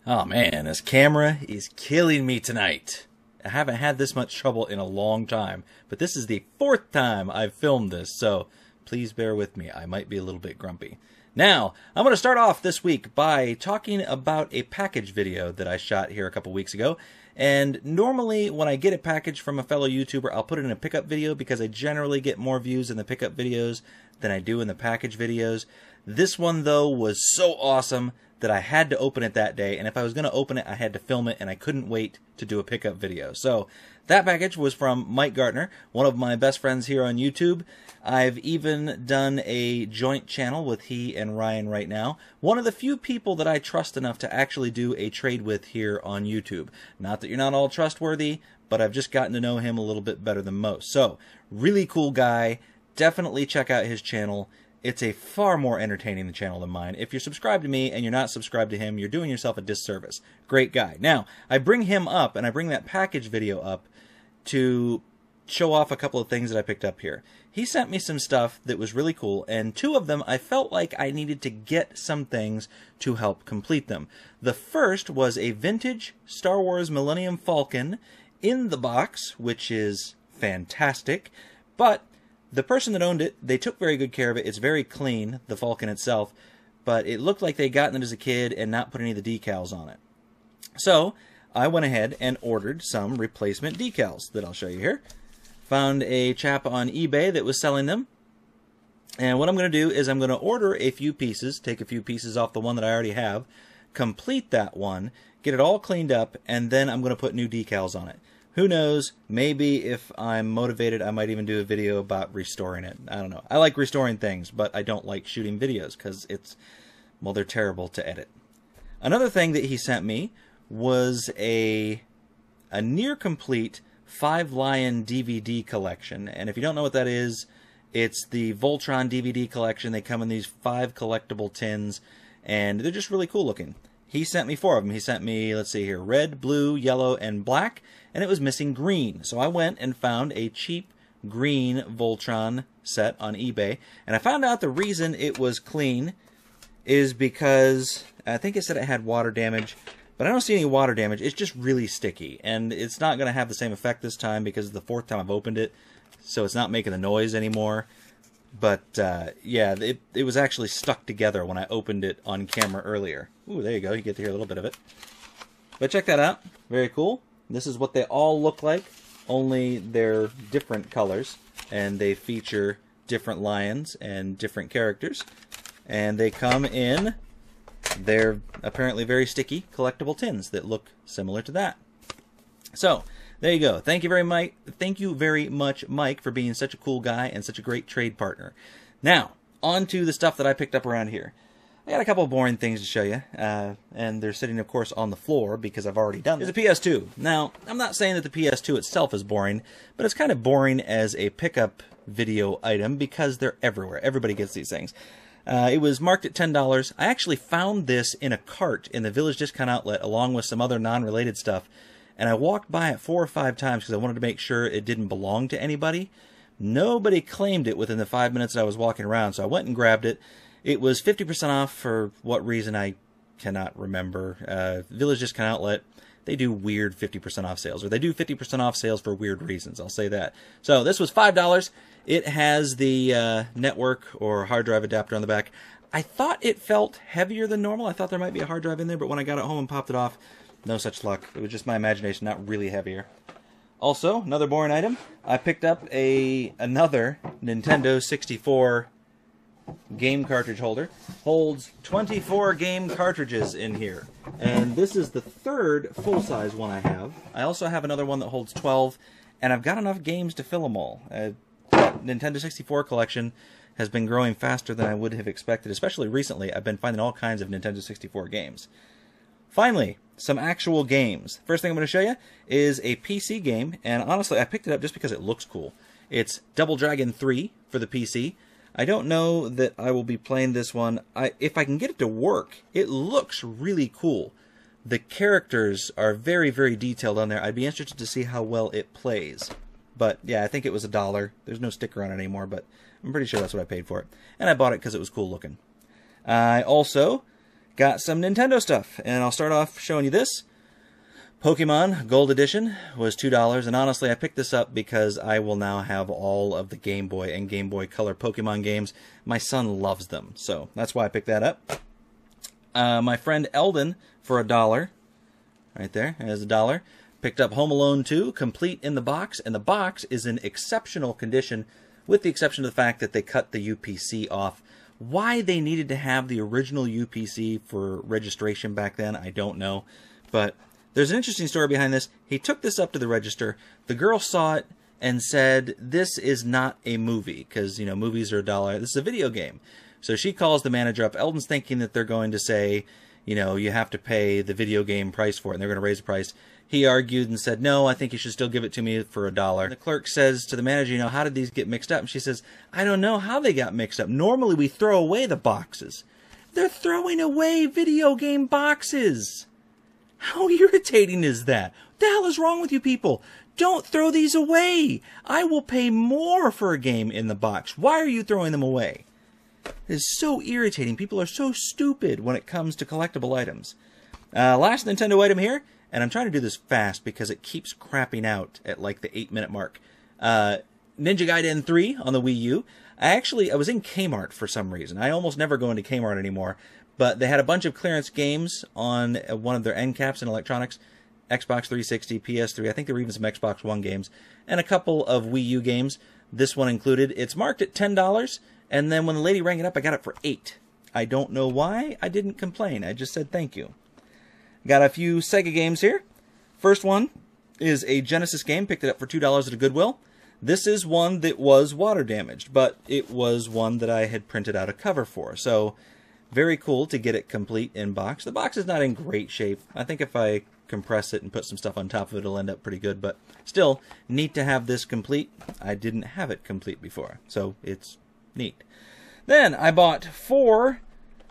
Oh man, this camera is killing me tonight. I haven't had this much trouble in a long time, but this is the 4th time I've filmed this, so please bear with me. I might be a little bit grumpy. Now, I'm going to start off this week by talking about a package video that I shot here a couple weeks ago. And normally when I get a package from a fellow YouTuber, I'll put it in a pickup video because I generally get more views in the pickup videos than I do in the package videos. This one, though, was so awesome that I had to open it that day, and if I was going to open it, I had to film it, and I couldn't wait to do a pickup video. So that package was from Mike Gartner, one of my best friends here on YouTube. I've even done a joint channel with he and Ryan right now. One of the few people that I trust enough to actually do a trade with here on YouTube. Not that you're not all trustworthy, but I've just gotten to know him a little bit better than most. So, really cool guy. Definitely check out his channel. It's a far more entertaining channel than mine. If you're subscribed to me and you're not subscribed to him, you're doing yourself a disservice. Great guy. Now, I bring him up, and I bring that package video up to show off a couple of things that I picked up here. He sent me some stuff that was really cool, and 2 of them I felt like I needed to get some things to help complete them. The first was a vintage Star Wars Millennium Falcon in the box, which is fantastic, but the person that owned it, they took very good care of it. It's very clean, the Falcon itself, but it looked like they'd gotten it as a kid and not put any of the decals on it. So I went ahead and ordered some replacement decals that I'll show you here. Found a chap on eBay that was selling them. And what I'm going to do is I'm going to order a few pieces, take a few pieces off the one that I already have, complete that one, get it all cleaned up, and then I'm going to put new decals on it. Who knows, maybe if I'm motivated, I might even do a video about restoring it. I don't know. I like restoring things, but I don't like shooting videos because well, they're terrible to edit. Another thing that he sent me was a near-complete 5-lion DVD collection. And if you don't know what that is, it's the Voltron DVD Collection. They come in these 5 collectible tins, and they're just really cool looking. He sent me 4 of them. He sent me, let's see here, red, blue, yellow, and black, and it was missing green. So I went and found a cheap green Voltron set on eBay, and I found out the reason it was clean is because, I think it said it had water damage, but I don't see any water damage. It's just really sticky, and it's not going to have the same effect this time because it's the 4th time I've opened it, so it's not making the noise anymore. But, yeah, it was actually stuck together when I opened it on camera earlier. Ooh, there you go. You get to hear a little bit of it. But check that out. Very cool. This is what they all look like, only they're different colors, and they feature different lions and different characters. And they come in, they're apparently very sticky, collectible tins that look similar to that. So, there you go. Thank you very much, Mike, for being such a cool guy and such a great trade partner. Now, on to the stuff that I picked up around here. I got a couple of boring things to show you, and they're sitting, of course, on the floor because I've already done them. There's a PS2. Now, I'm not saying that the PS2 itself is boring, but it's kind of boring as a pickup video item because they're everywhere. Everybody gets these things. It was marked at $10. I actually found this in a cart in the Village Discount Outlet along with some other non-related stuff, and I walked by it 4 or 5 times because I wanted to make sure it didn't belong to anybody. Nobody claimed it within the 5 minutes that I was walking around, so I went and grabbed it. It was 50% off for what reason I cannot remember. Village Discount Outlet, they do weird 50% off sales, or they do 50% off sales for weird reasons, I'll say that. So this was $5. It has the network or hard drive adapter on the back. I thought it felt heavier than normal. I thought there might be a hard drive in there, but when I got it home and popped it off, no such luck. It was just my imagination, not really heavier. Also, another boring item, I picked up another Nintendo 64 game cartridge holder. Holds 24 game cartridges in here. And this is the 3rd full-size one I have. I also have another one that holds 12, and I've got enough games to fill them all. Nintendo 64 collection has been growing faster than I would have expected, especially recently. I've been finding all kinds of Nintendo 64 games. Finally, some actual games. First thing I'm going to show you is a PC game, and honestly, I picked it up just because it looks cool. It's Double Dragon 3 for the PC. I don't know that I will be playing this one. If I can get it to work, it looks really cool. The characters are very, very detailed on there. I'd be interested to see how well it plays. But yeah, I think it was $1. There's no sticker on it anymore, but I'm pretty sure that's what I paid for it. And I bought it because it was cool looking. I also got some Nintendo stuff, and I'll start off showing you this. Pokemon Gold Edition was $2, and honestly, I picked this up because I will now have all of the Game Boy and Game Boy Color Pokemon games. My son loves them, so that's why I picked that up. My friend Eldon, for $1, right there, as $1, picked up Home Alone 2, complete in the box, and the box is in exceptional condition, with the exception of the fact that they cut the UPC off. Why they needed to have the original UPC for registration back then, I don't know, but there's an interesting story behind this. He took this up to the register. The girl saw it and said, this is not a movie, because, you know, movies are $1. This is a video game. So she calls the manager up. Eldon's thinking that they're going to say, you know, you have to pay the video game price for it, and they're going to raise the price. He argued and said, no, I think you should still give it to me for $1. The clerk says to the manager, you know, how did these get mixed up? And she says, I don't know how they got mixed up. Normally we throw away the boxes. They're throwing away video game boxes. How irritating is that? What the hell is wrong with you people? Don't throw these away. I will pay more for a game in the box. Why are you throwing them away? It is so irritating. People are so stupid when it comes to collectible items. Last Nintendo item here, and I'm trying to do this fast because it keeps crapping out at like the 8-minute mark. Ninja Gaiden 3 on the Wii U. I was in Kmart for some reason. I almost never go into Kmart anymore. But they had a bunch of clearance games on one of their end caps in electronics. Xbox 360, PS3, I think there were even some Xbox One games. And a couple of Wii U games, this one included. It's marked at $10, and then when the lady rang it up, I got it for $8. I don't know why. I didn't complain. I just said thank you. Got a few Sega games here. First one is a Genesis game. Picked it up for $2 at a Goodwill. This is one that was water damaged, but it was one that I had printed out a cover for. So very cool to get it complete in box. The box is not in great shape. I think if I compress it and put some stuff on top of it, it'll end up pretty good. But still, neat to have this complete. I didn't have it complete before, so it's neat. Then I bought 4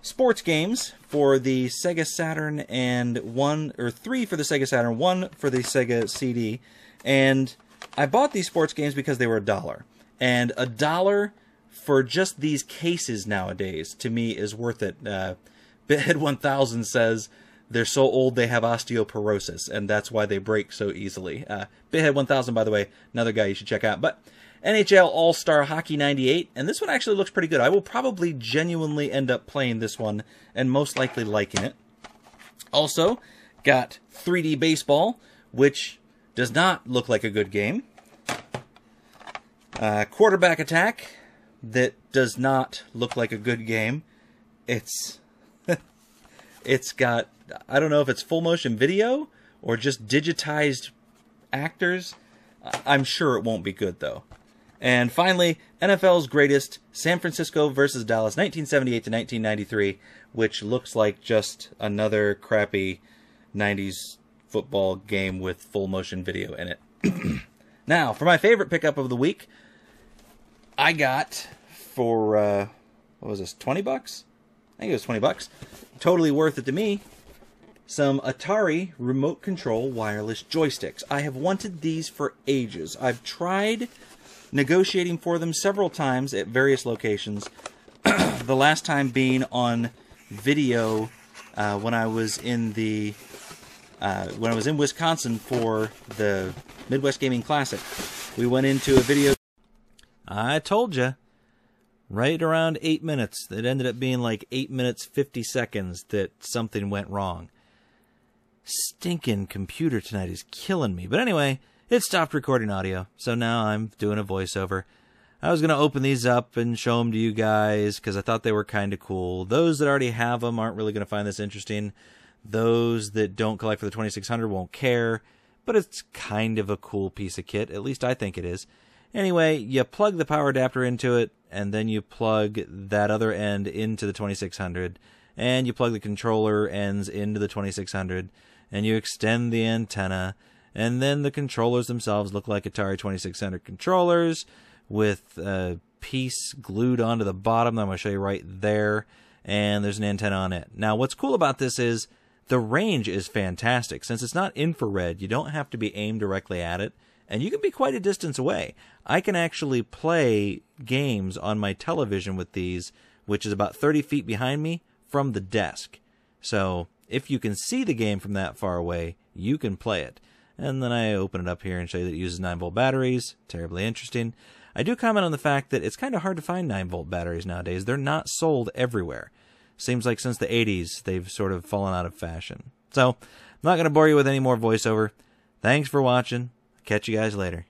sports games for the Sega Saturn and 3 for the Sega Saturn, 1 for the Sega CD. And I bought these sports games because they were $1. And $1 for just these cases nowadays, to me, is worth it. Bithead 1000 says they're so old they have osteoporosis, and that's why they break so easily. Bithead 1000, by the way, another guy you should check out. But NHL All-Star Hockey 98, and this one actually looks pretty good. I will probably genuinely end up playing this one, and most likely liking it. Also, got 3D Baseball, which does not look like a good game. Quarterback Attack, that does not look like a good game. It's got, I don't know if it's full motion video or just digitized actors. I'm sure it won't be good though. And finally, NFL's Greatest, San Francisco versus Dallas, 1978 to 1993, which looks like just another crappy 90s football game with full motion video in it. Now, for my favorite pickup of the week, I got for, what was this, 20 bucks? I think it was 20 bucks. Totally worth it to me. Some Atari remote control wireless joysticks. I have wanted these for ages. I've tried negotiating for them several times at various locations. The last time being on video when I was in Wisconsin for the Midwest Gaming Classic. We went into a video. I told you. Right around 8 minutes. It ended up being like 8 minutes 50 seconds that something went wrong. Stinking computer tonight is killing me. But anyway, it stopped recording audio, so now I'm doing a voiceover. I was going to open these up and show them to you guys because I thought they were kind of cool. Those that already have them aren't really going to find this interesting. Those that don't collect for the 2600 won't care, but it's kind of a cool piece of kit. At least I think it is. Anyway, you plug the power adapter into it, and then you plug that other end into the 2600, and you plug the controller ends into the 2600, and you extend the antenna, and then the controllers themselves look like Atari 2600 controllers with a piece glued onto the bottom that I'm going to show you right there, and there's an antenna on it. Now, what's cool about this is the range is fantastic. Since it's not infrared, you don't have to be aimed directly at it, and you can be quite a distance away. I can actually play games on my television with these, which is about 30 feet behind me, from the desk. So if you can see the game from that far away, you can play it. And then I open it up here and show you that it uses 9-volt batteries. Terribly interesting. I do comment on the fact that it's kind of hard to find 9-volt batteries nowadays. They're not sold everywhere. Seems like since the 80s, they've sort of fallen out of fashion. So, I'm not going to bore you with any more voiceover. Thanks for watching. Catch you guys later.